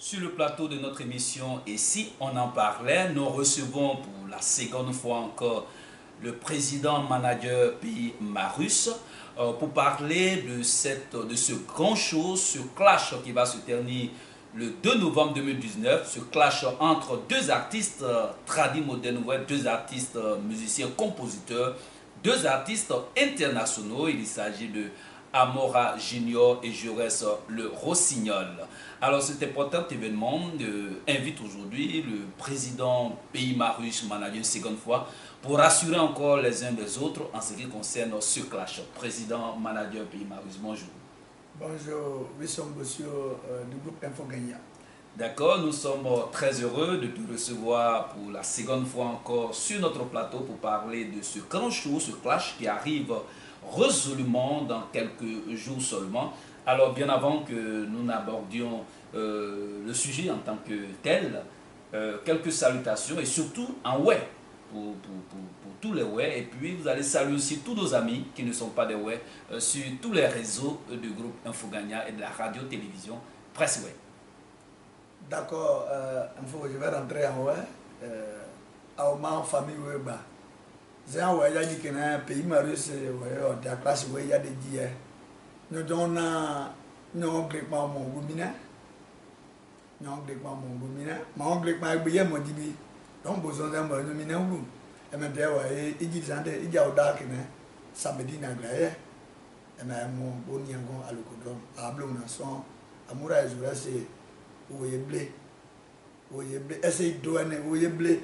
Sur le plateau de notre émission Et si on en parlait, nous recevons pour la seconde fois encore le président manager pays Marus pour parler de ce grand show, ce clash qui va se tenir le 2 novembre 2019, ce clash entre deux artistes tradis modernes, deux artistes musiciens, compositeurs, deux artistes internationaux. Il s'agit de Amora Junior et Jaurès le Rossignol. Alors cet important événement invite aujourd'hui le président pays Marus manager une seconde fois pour rassurer encore les uns des autres en ce qui concerne ce clash. Président manager pays Marus, bonjour. Bonjour, Wilson Bossio du groupe Infogania. D'accord, nous sommes très heureux de te recevoir pour la seconde fois encore sur notre plateau pour parler de ce grand show, ce clash qui arrive résolument dans quelques jours seulement. Alors bien avant que nous n'abordions le sujet en tant que tel, quelques salutations et surtout en ouais pour tous les ouais. Et puis vous allez saluer aussi tous nos amis qui ne sont pas des ouais sur tous les réseaux du groupe Infogania et de la radio-télévision Presse Ouais. D'accord, je vais rentrer en ouais. À ma famille ouais. C'est un ouais, il y a dit que un pays Marus, de la classe ouais, il y a des dieux. Nous donnons non gréquement mon goumina. Non gréquement mon goumina. Mon gréquement est bien mon dibi. Donc besoin d'un bon nomina ou. Et maintenant ouais, il dit ça, il y a au dark samedi na glaye. Et même mon bon yangon à l'ocodrome. À Blonasson, à Moura et Zoura c'est où est blé. Où est blé. Essaye de douane où est blé.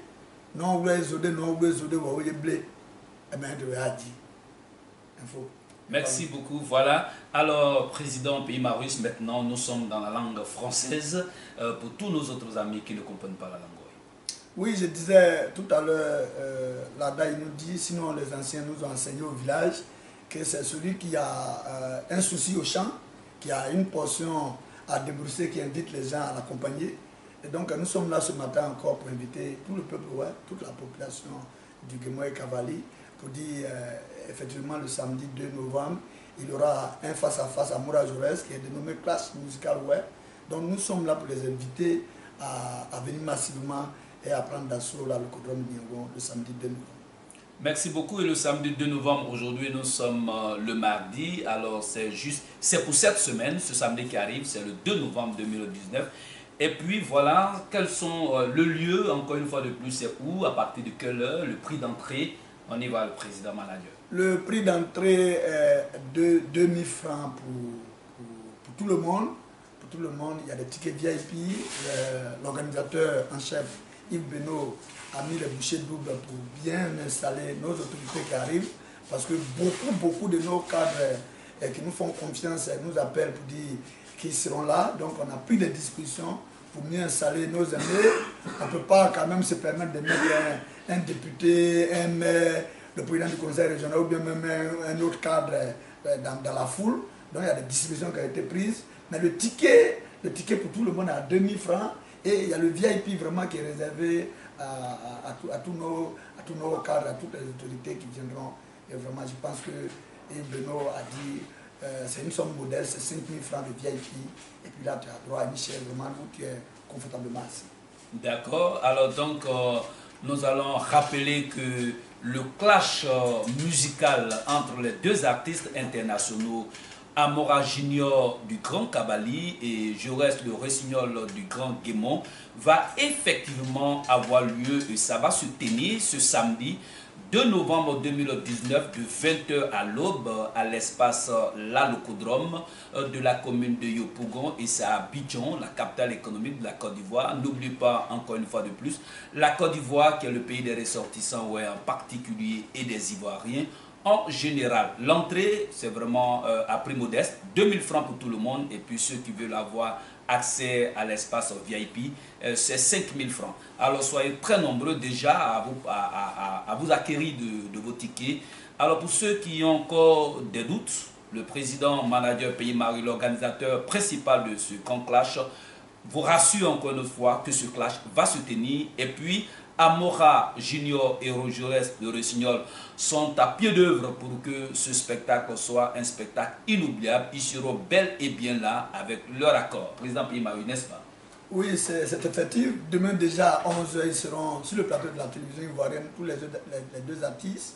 Non blé zodé, non blé zodé où est blé. Et maintenant tu as dit. Info. Merci beaucoup. Voilà. Alors, président pays Marus, maintenant nous sommes dans la langue française pour tous nos autres amis qui ne comprennent pas la langue. Oui, je disais tout à l'heure, là-bas il nous dit, sinon les anciens nous ont enseigné au village, que c'est celui qui a un souci au champ, qui a une portion à débrousser, qui invite les gens à l'accompagner. Et donc nous sommes là ce matin encore pour inviter tout le peuple, ouais, toute la population du Guémoy Cavali, pour dire effectivement le samedi 2 novembre, il y aura un face-à-face à Moura Jaurès qui est dénommé Clash Musical Web. Donc nous sommes là pour les inviter à venir massivement et à prendre d'assaut là le Codrome Niangon le samedi 2 novembre. Merci beaucoup. Et le samedi 2 novembre, aujourd'hui nous sommes le mardi. Alors c'est pour cette semaine, ce samedi qui arrive, c'est le 2 novembre 2019. Et puis voilà, quels sont le lieu, encore une fois de plus, c'est où, à partir de quelle heure, le prix d'entrée. On y va, le président manager. Le prix d'entrée est de 2000 francs pour tout le monde. Pour tout le monde, il y a des tickets VIP. L'organisateur en chef, Yves Beno, a mis les bouchées doubles pour bien installer nos autorités qui arrivent. Parce que beaucoup de nos cadres qui nous font confiance nous appellent pour dire qu'ils seront là. Donc on a pris des discussions pour mieux installer nos amis. On ne peut pas quand même se permettre de mettre un député, un maire, le président du conseil régional ou bien même un autre cadre dans la foule. Donc il y a des dispositions qui ont été prises. Mais le ticket pour tout le monde est à 2000 francs. Et il y a le VIP vraiment qui est réservé à tous nos cadres, à toutes les autorités qui viendront. Et vraiment, je pense que Beno a dit c'est une somme modeste, c'est 5000 francs de VIP. Et puis là, tu as droit à une chaise vraiment où tu es confortablement assis. D'accord. Alors donc, nous allons rappeler que le clash musical entre les deux artistes internationaux, Amora Junior du Grand Kabali et Jaurès le Rossignol du Grand Guémon, va effectivement avoir lieu et ça va se tenir ce samedi 2 novembre 2019 de 20h à l'aube à l'espace La Locodrome de la commune de Yopougon et c'est à Abidjan, la capitale économique de la Côte d'Ivoire. N'oublie pas encore une fois de plus, la Côte d'Ivoire qui est le pays des ressortissants ouais, en particulier et des Ivoiriens en général. L'entrée c'est vraiment à prix modeste, 2000 francs pour tout le monde et puis ceux qui veulent avoir accès à l'espace VIP, c'est 5000 francs. Alors soyez très nombreux déjà à vous acquérir de vos tickets. Alors pour ceux qui ont encore des doutes, le président manager pays Marus, l'organisateur principal de ce grand clash, vous rassure encore une fois que ce clash va se tenir. Et puis Amora Junior et Jaurès le Rossignol sont à pied d'œuvre pour que ce spectacle soit un spectacle inoubliable. Ils seront bel et bien là avec leur accord. Président pays Marus, n'est-ce pas? Oui, c'est effectif. Demain déjà à 11 h, ils seront sur le plateau de la télévision ivoirienne, tous les deux artistes.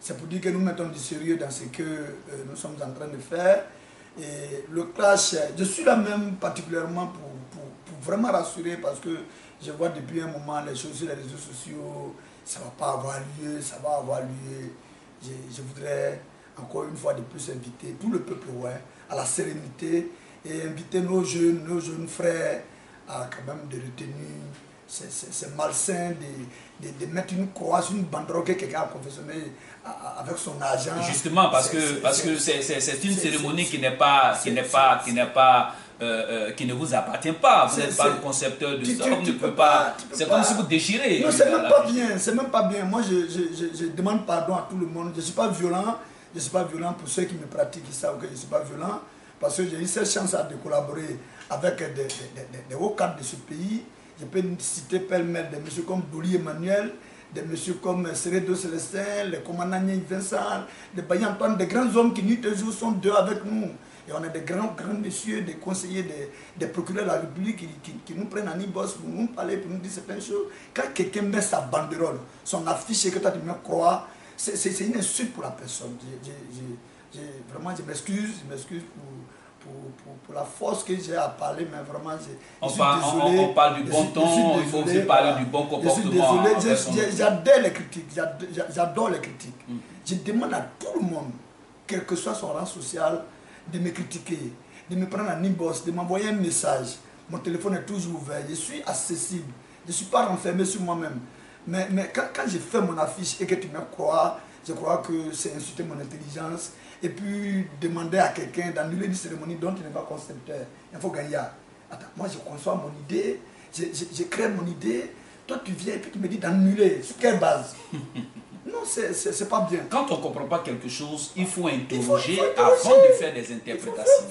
C'est pour dire que nous mettons du sérieux dans ce que nous sommes en train de faire. Et le clash, je suis là même particulièrement pour vraiment rassurer parce que je vois depuis un moment les choses sur les réseaux sociaux, ça ne va pas avoir lieu, ça va avoir lieu. Je voudrais encore une fois de plus inviter tout le peuple à la sérénité et inviter nos jeunes frères à quand même de retenir c'est malsain de mettre une croix sur une banderole que quelqu'un a confectionnée avec son argent. Justement, parce que c'est une cérémonie qui ne vous appartient pas. Vous n'êtes pas le concepteur de ça. On ne peut pas. C'est comme si vous déchirez. Non, c'est même pas bien. C'est même pas bien. Moi, je demande pardon à tout le monde. Je ne suis pas violent. Je ne suis pas violent pour ceux qui me pratiquent, ils savent que je ne suis pas violent. Parce que j'ai eu cette chance de collaborer avec des hauts cadres de ce pays. Je peux citer pêle-mêle des messieurs comme Doli Emmanuel, des messieurs comme Seredo Célestin, les commandants Vincent, des Baye Antoine, des grands hommes qui nuit et jour sont deux avec nous. Et on a des grands messieurs, des conseillers, des procureurs de la République qui nous prennent en e-boss pour nous parler, pour nous dire certaines choses. Quand quelqu'un met sa banderole, son affiche et que toi tu me crois, c'est une insulte pour la personne. Vraiment, je m'excuse pour la force que j'ai à parler, mais vraiment, je suis désolé. On parle du bon ton, il faut aussi parler du bon comportement. Je suis désolé, j'adore les critiques, j'adore les critiques. Je demande à tout le monde, quel que soit son rang social, de me critiquer, de me prendre un inbox, de m'envoyer un message. Mon téléphone est toujours ouvert, je suis accessible, je ne suis pas renfermé sur moi-même. Mais quand je fais mon affiche et que tu me crois, je crois que c'est insulter mon intelligence. Et puis demander à quelqu'un d'annuler une cérémonie dont il n'est pas concepteur. Il faut gagner. Attends, moi je conçois mon idée, je crée mon idée. Toi tu viens et puis tu me dis d'annuler. Sur quelle base? Non, c'est pas bien. Quand on ne comprend pas quelque chose, il faut interroger avant de faire des interprétations.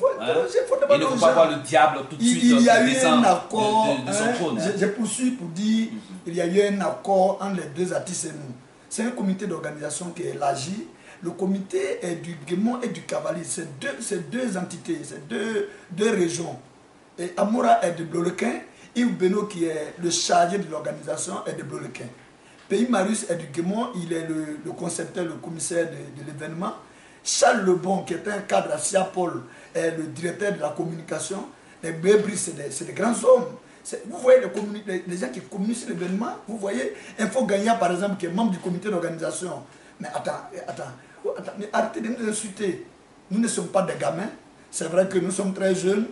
Il ne faut pas voir le diable tout de suite. Il y a eu un accord. De son trône. Je poursuis pour dire il y a eu un accord entre les deux artistes et nous. C'est un comité d'organisation qui est élargi. Le comité est du Guémon et du Cavalier. C'est deux entités, c'est deux régions. Et Amoura est de Blolequin. Yves Beno, qui est le chargé de l'organisation, est de Blolequin. Pays Marius est du Guémon, il est le concepteur, le commissaire de l'événement. Charles Lebon, qui est un cadre à Siapol, est le directeur de la communication. Les Bébris, c'est des grands hommes. Vous voyez les gens qui communiquent sur l'événement. Vous voyez Info Gagnant, par exemple, qui est membre du comité d'organisation. Mais attends, mais arrêtez de nous insulter. Nous ne sommes pas des gamins. C'est vrai que nous sommes très jeunes.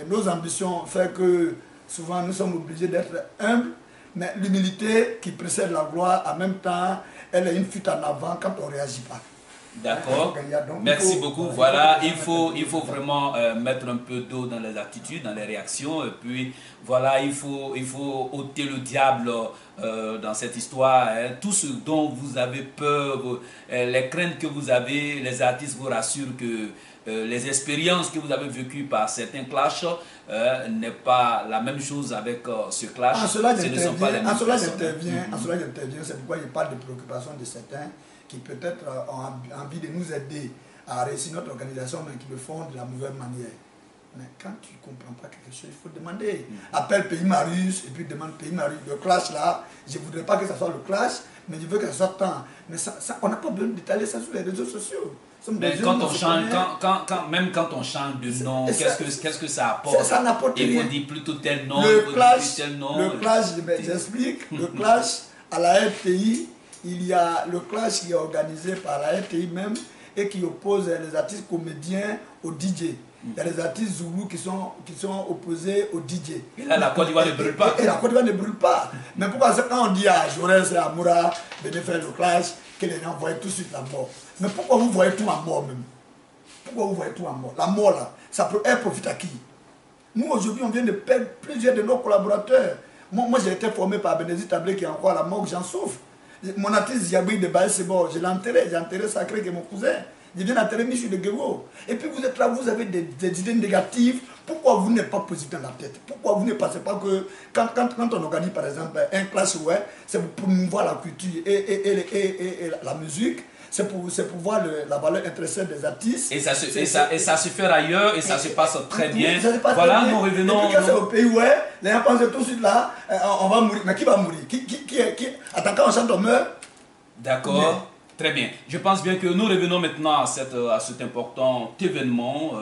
Nos ambitions font que souvent nous sommes obligés d'être humbles. Mais l'humilité qui précède la gloire, en même temps, elle est une fuite en avant quand on ne réagit pas. D'accord. Merci beaucoup. Voilà, il faut vraiment mettre un peu d'eau dans les attitudes, dans les réactions. Et puis, voilà, il faut ôter le diable dans cette histoire. Hein. Tout ce dont vous avez peur, les craintes que vous avez, les artistes vous rassurent que les expériences que vous avez vécues par certains clashs n'est pas la même chose avec ce clash. En cela, j'interviens, c'est pourquoi je parle de préoccupations de certains qui peut-être ont envie de nous aider à réussir notre organisation, mais qui le font de la mauvaise manière. Mais quand tu ne comprends pas quelque chose, il faut demander. Appelle Pays Marius et puis demande Pays Marius. Le clash là, je ne voudrais pas que ce soit le clash, mais je veux que ce soit tant. Mais ça, on n'a pas besoin d'étaler ça sur les réseaux sociaux. Mais quand on change, même quand on change de nom, qu'est-ce que ça apporte? Ça n'apporte rien. Il faut dire plutôt tel nom, le clash, tel nom. Le clash, j'explique, le clash à la RTI, il y a le clash qui est organisé par la RTI même et qui oppose les artistes comédiens aux DJ. Il y a les artistes zoulous qui sont opposés aux DJ. Et là, la Côte d'Ivoire ne brûle pas. Et la Côte d'Ivoire ne brûle pas. Mais pourquoi quand on dit à Jaurès et à Moura, venez faire le clash, que les gens voient tout de suite la mort? Mais pourquoi vous voyez tout en mort même? Pourquoi vous voyez tout en mort? La mort là, elle profite à qui? Nous aujourd'hui, on vient de perdre plusieurs de nos collaborateurs. Moi j'ai été formé par Bénédicte Tablé qui est encore à la mort, j'en souffre. Mon artiste Ziaboui de Baye, c'est bon, j'ai enterré Sacré qui est mon cousin. Je viens d'enterrer Michel de Guévo. Et puis vous êtes là, vous avez des idées négatives. Pourquoi vous n'êtes pas positif dans la tête? Pourquoi vous ne pensez pas que quand on organise par exemple un clash, c'est pour promouvoir la culture et la musique, c'est pour voir la valeur intrinsèque des artistes. Et ça se fait ailleurs et ça se passe très bien. Voilà, nous revenons. Et puis quand c'est au pays, ouais, les gens pensent tout de suite là, on va mourir. Mais qui va mourir? Attends, quand on chante, on meurt. D'accord. Très bien. Je pense bien que nous revenons maintenant à cet important événement.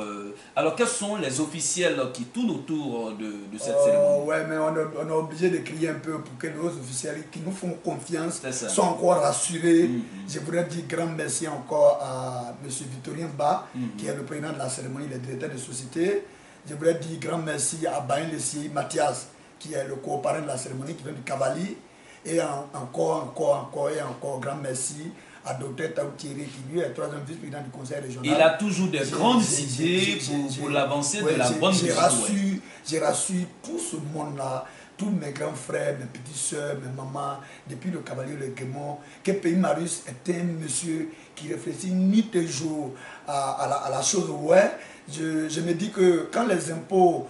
Alors, quels sont les officiels qui tournent autour de cette cérémonie? Ouais, mais on est obligé de crier un peu pour que nos officiels qui nous font confiance soient encore rassurés. Je voudrais dire grand merci encore à M. Victorien Ba, qui est le président de la cérémonie, le directeur de société. Je voudrais dire grand merci à Bain Lessi Mathias, qui est le co-parrain de la cérémonie, qui vient du Cavalier. Et encore grand merci à Dr Taou Thierry, qui lui est le 3e vice-président du conseil régional. Il a toujours des grandes idées pour l'avancée de la bonne musique. J'ai rassuré tout ce monde-là, tous mes grands frères, mes petites soeurs, mes mamans, depuis le Cavalier Le Guémon, que Pays Marius est un monsieur qui réfléchit nuit et jour à la chose. Ouais, je me dis que quand les impôts,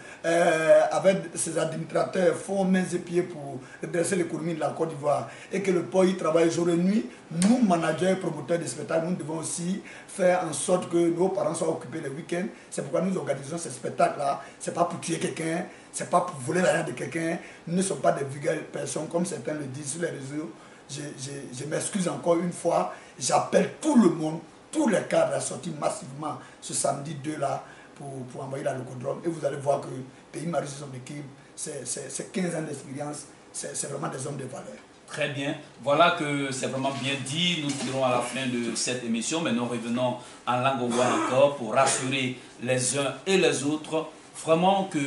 avec ses administrateurs, font mains et pieds pour redresser l'économie de la Côte d'Ivoire et que le pays travaille jour et nuit, nous, managers et promoteurs de spectacles, nous devons aussi faire en sorte que nos parents soient occupés les week-ends. C'est pourquoi nous organisons ces spectacles-là. Ce n'est pas pour tuer quelqu'un, ce n'est pas pour voler l'argent de quelqu'un. Nous ne sommes pas des vulgaires personnes, comme certains le disent sur les réseaux. Je m'excuse encore une fois. J'appelle tout le monde, tous les cadres à sortir massivement ce samedi 2 là pour envoyer la locodrome. Et vous allez voir que Pays Marius et son équipe, c'est 15 ans d'expérience, c'est vraiment des hommes de valeur. Très bien. Voilà que c'est vraiment bien dit. Nous tirons à la fin de cette émission, mais nous revenons en langue encore pour rassurer les uns et les autres. Vraiment que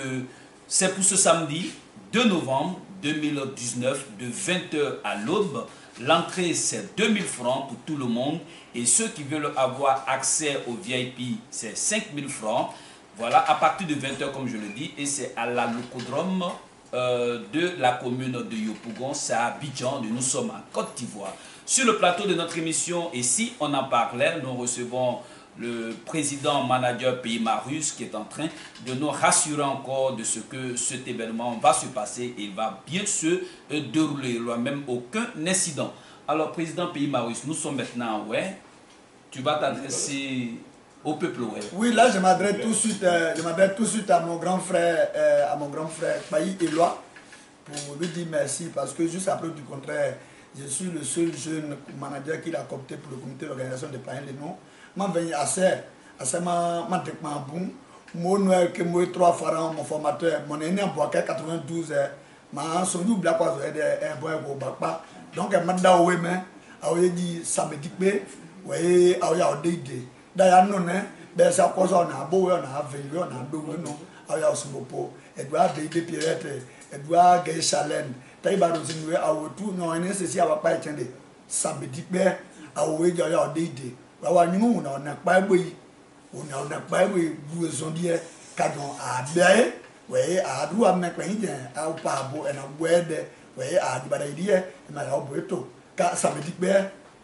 c'est pour ce samedi 2 novembre 2019 de 20h à l'aube. L'entrée c'est 2000 francs pour tout le monde et ceux qui veulent avoir accès au VIP c'est 5000 francs. Voilà, à partir de 20h comme je le dis, et c'est à la locodrome de la commune de Yopougon, c'est à Abidjan, nous sommes en Côte d'Ivoire. Sur le plateau de notre émission, et si on en parlait, nous recevons le président manager Pays Marius qui est en train de nous rassurer encore de ce que cet événement va se passer et il va bien se dérouler. Il n'y aura même aucun incident. Alors, président Pays Marius, nous sommes maintenant, ouais, tu vas t'adresser au peuple, ouais. Oui, là, je m'adresse tout de suite à mon grand frère, Payi Eloi, pour lui dire merci parce que juste après du contraire, je suis le seul jeune manager qu'il a coopté pour le comité d'organisation de Payen Lénon. Je suis assez bon. Mon Noël, que moi, 3 fois, mon formateur, mon aîné en Boaké 92, ma souvenu black was un bon bapa. Donc, je m'a dit, mais, dit, ça me dit que, oui, il d'ailleurs, non, ben, ça cause on a beau, on a vécu, on a beau, non, il y a aussi beaucoup. Elle doit bailler pirate, elle doit gagner chalène. Taï baro sinoué, à tout, non, on est ceci, à pas être ça me dit que, à oué, il y a des idées. On n'a pas eu, on n'a pas eu, vous ont dit, quand on a bien, oui, à droit, mais quand il y a un pas beau, et un wed, oui, à du balaïdier, et ma robe, car ça me dit que,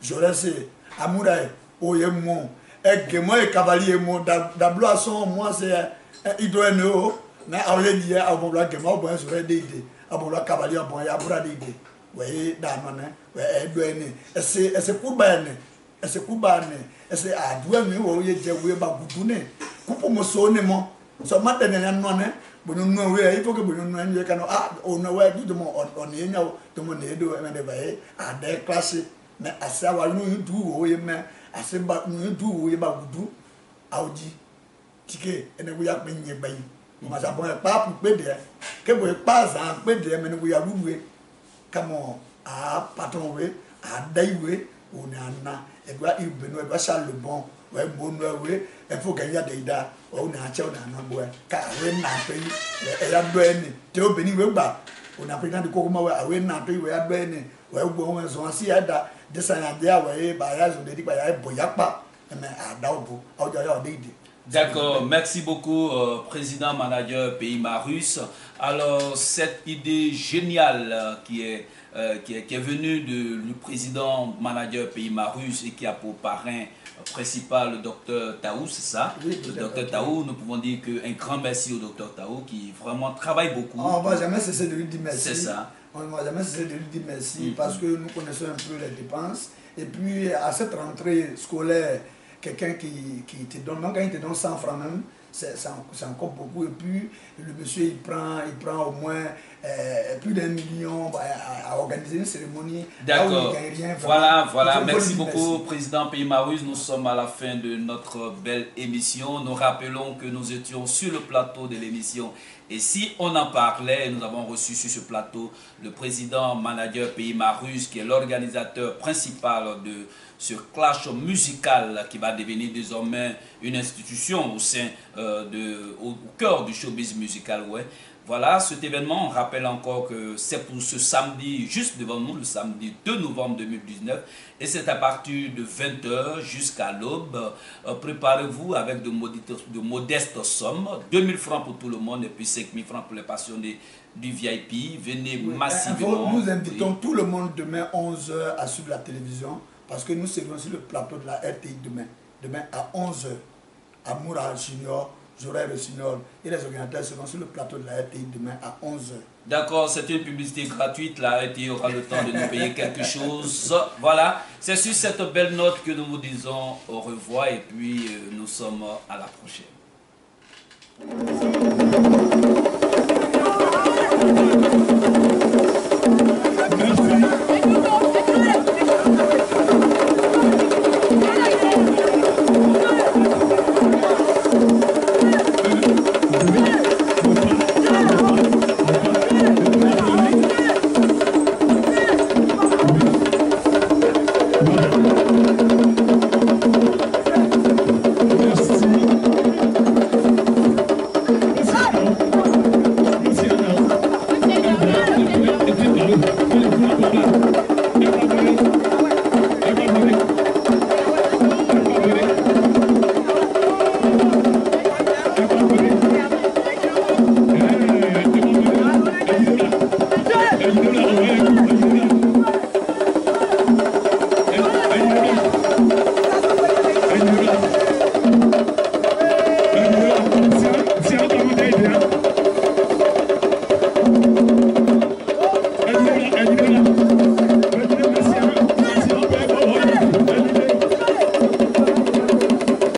j'aurais ces amourailles, oh, et mon, et moi, et cavalier, mon d'abloisson, moi, c'est hydroénéo, mais à l'idée, à mon bloc, moi, bon, j'aurais des idées, à mon bloc, cavalier, bon, il y a beaucoup d'idées, oui, d'amane, oui, hydroéné, et c'est pour bainer. Ese kubane ese adwe mi wo ye je we ba gudune kupo mo so ne mo so mate ne no ne bonu no we ifo ke bonu no ye kanu ono we du mo on ye nya to mo ne do me de ba e ade classe me asa wa no du wo ye me ase ba no du wo ye ba gudu awji tike ene we ya pe nye ba yi mo sa bon pa pu pe de ke bo pa za pe de me ne we ya buwe kamo patron we dai we onana edwa ibeno edwa Charles-le-Bon we bonno we e fo ganya deida o na ache na na bo ka we na pe e ya do eni te obeni we gba o na president ko kuma we na pe we ya do eni we gbo won so asi ada desanya dia we ba ya zo de di ba ya boya pa me ada obo o jo ya deide. D'accord, merci beaucoup, président manager Pays Marius. Alors, cette idée géniale qui est venue du président manager Pays Marius et qui a pour parrain principal le docteur Taou, c'est ça? Oui, le docteur Taou, nous pouvons dire qu'un grand merci au docteur Taou qui vraiment travaille beaucoup. On ne va jamais cesser de lui dire merci. C'est ça. On ne va jamais cesser de lui dire merci parce que nous connaissons un peu les dépenses Et puis à cette rentrée scolaire, quelqu'un qui te donne, même quand il te donne 100 francs même, c'est encore beaucoup. Et puis le monsieur il prend au moins plus d'1 million à organiser une cérémonie. D'accord. Voilà. Merci beaucoup, Président Pays Marus. Nous sommes à la fin de notre belle émission. Nous rappelons que nous étions sur le plateau de l'émission. Et si on en parlait, nous avons reçu sur ce plateau le président manager Pays Marus, qui est l'organisateur principal de ce clash musical qui va devenir désormais une institution au cœur du showbiz musical. Ouais. Voilà, cet événement, on rappelle encore que c'est pour ce samedi, juste devant nous, le samedi 2 novembre 2019, et c'est à partir de 20 h jusqu'à l'aube. Préparez-vous avec de modestes sommes, 2 000 francs pour tout le monde et puis 5 000 francs pour les passionnés du VIP. Venez massivement. Nous invitons tout le monde demain 11 h à suivre la télévision, parce que nous serons sur le plateau de la RTI demain à 11 h à Moura Junior. J'aurai le signal et les organisateurs seront sur le plateau de la RTI demain à 11 h. D'accord, c'est une publicité gratuite. La RTI aura le temps de nous payer quelque chose. Voilà, c'est sur cette belle note que nous vous disons au revoir et puis nous sommes à la prochaine. Hey,